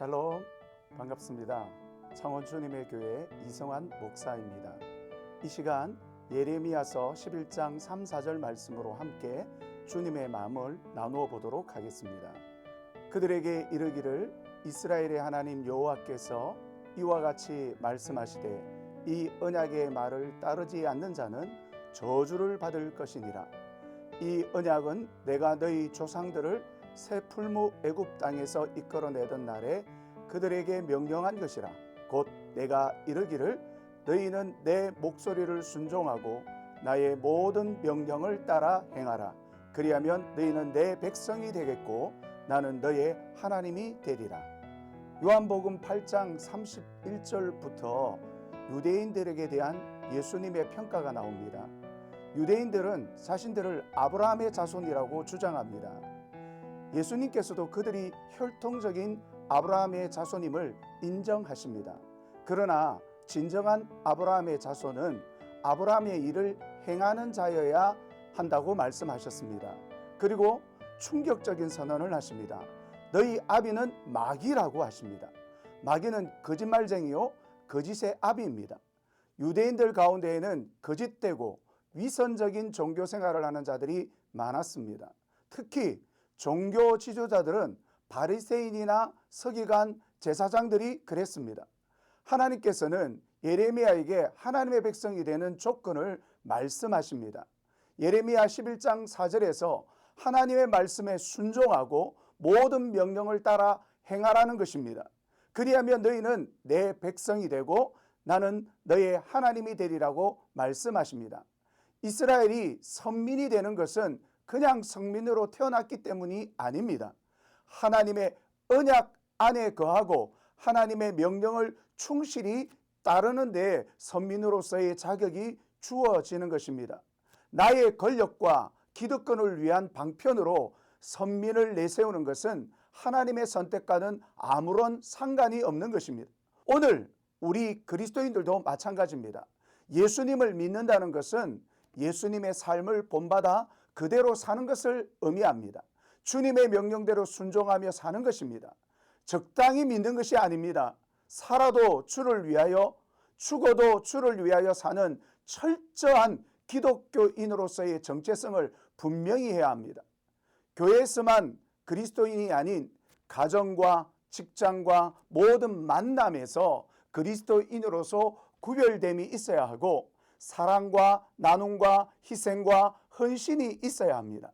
샬롬, 반갑습니다. 창원 주님의 교회 이성환 목사입니다. 이 시간 예레미야서 11장 3, 4절 말씀으로 함께 주님의 마음을 나누어 보도록 하겠습니다. 그들에게 이르기를 이스라엘의 하나님 여호와께서 이와 같이 말씀하시되 이 언약의 말을 따르지 않는 자는 저주를 받을 것이니라. 이 언약은 내가 너희 조상들을 새 풀무 애굽 땅에서 이끌어내던 날에 그들에게 명령한 것이라. 곧 내가 이르기를 너희는 내 목소리를 순종하고 나의 모든 명령을 따라 행하라. 그리하면 너희는 내 백성이 되겠고 나는 너의 하나님이 되리라. 요한복음 8장 31절부터 유대인들에게 대한 예수님의 평가가 나옵니다. 유대인들은 자신들을 아브라함의 자손이라고 주장합니다. 예수님께서도 그들이 혈통적인 아브라함의 자손임을 인정하십니다. 그러나 진정한 아브라함의 자손은 아브라함의 일을 행하는 자여야 한다고 말씀하셨습니다. 그리고 충격적인 선언을 하십니다. 너희 아비는 마귀라고 하십니다. 마귀는 거짓말쟁이요 거짓의 아비입니다. 유대인들 가운데에는 거짓되고 위선적인 종교 생활을 하는 자들이 많았습니다. 특히 종교 지도자들은 바리새인이나 서기관 제사장들이 그랬습니다. 하나님께서는 예레미야에게 하나님의 백성이 되는 조건을 말씀하십니다. 예레미야 11장 4절에서 하나님의 말씀에 순종하고 모든 명령을 따라 행하라는 것입니다. 그리하면 너희는 내 백성이 되고 나는 너의 하나님이 되리라고 말씀하십니다. 이스라엘이 선민이 되는 것은 그냥 성민으로 태어났기 때문이 아닙니다. 하나님의 언약 안에 거하고 하나님의 명령을 충실히 따르는 데 선민으로서의 자격이 주어지는 것입니다. 나의 권력과 기득권을 위한 방편으로 선민을 내세우는 것은 하나님의 선택과는 아무런 상관이 없는 것입니다. 오늘 우리 그리스도인들도 마찬가지입니다. 예수님을 믿는다는 것은 예수님의 삶을 본받아 그대로 사는 것을 의미합니다. 주님의 명령대로 순종하며 사는 것입니다. 적당히 믿는 것이 아닙니다. 살아도 주를 위하여 죽어도 주를 위하여 사는 철저한 기독교인으로서의 정체성을 분명히 해야 합니다. 교회에서만 그리스도인이 아닌 가정과 직장과 모든 만남에서 그리스도인으로서 구별됨이 있어야 하고 사랑과 나눔과 희생과 헌신이 있어야 합니다.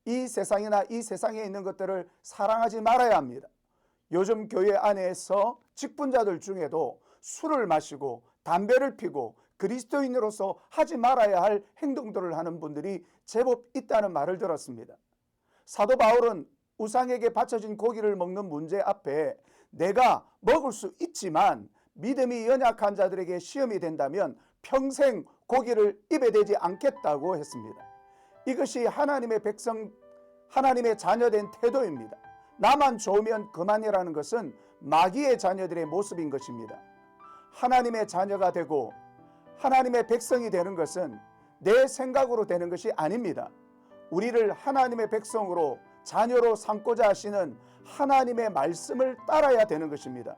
이 세상이나 이 세상에 있는 것들을 사랑하지 말아야 합니다. 요즘 교회 안에서 직분자들 중에도 술을 마시고 담배를 피고 그리스도인으로서 하지 말아야 할 행동들을 하는 분들이 제법 있다는 말을 들었습니다. 사도 바울은 우상에게 바쳐진 고기를 먹는 문제 앞에 내가 먹을 수 있지만 믿음이 연약한 자들에게 시험이 된다면 평생 고기를 입에 대지 않겠다고 했습니다. 이것이 하나님의 백성, 하나님의 자녀된 태도입니다. 나만 좋으면 그만이라는 것은 마귀의 자녀들의 모습인 것입니다. 하나님의 자녀가 되고 하나님의 백성이 되는 것은 내 생각으로 되는 것이 아닙니다. 우리를 하나님의 백성으로 자녀로 삼고자 하시는 하나님의 말씀을 따라야 되는 것입니다.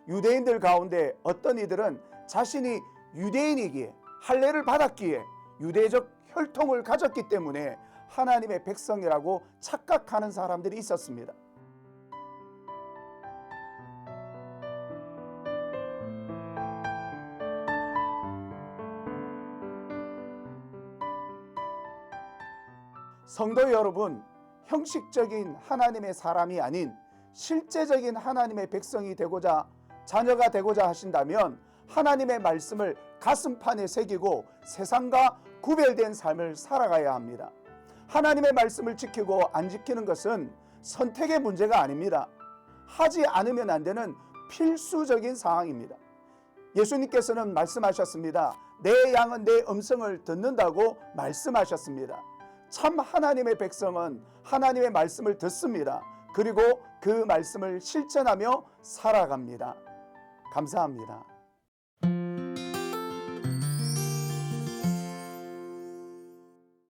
유대인들 가운데 어떤 이들은 자신이 유대인이기에 할례를 받았기에 유대적 혈통을 가졌기 때문에 하나님의 백성이라고 착각하는 사람들이 있었습니다. 성도 여러분, 형식적인 하나님의 사람이 아닌 실제적인 하나님의 백성이 되고자 자녀가 되고자 하신다면 하나님의 말씀을 가슴판에 새기고 세상과 구별된 삶을 살아가야 합니다. 하나님의 말씀을 지키고 안 지키는 것은 선택의 문제가 아닙니다. 하지 않으면 안 되는 필수적인 상황입니다. 예수님께서는 말씀하셨습니다. 내 양은 내 음성을 듣는다고 말씀하셨습니다. 참 하나님의 백성은 하나님의 말씀을 듣습니다. 그리고 그 말씀을 실천하며 살아갑니다. 감사합니다.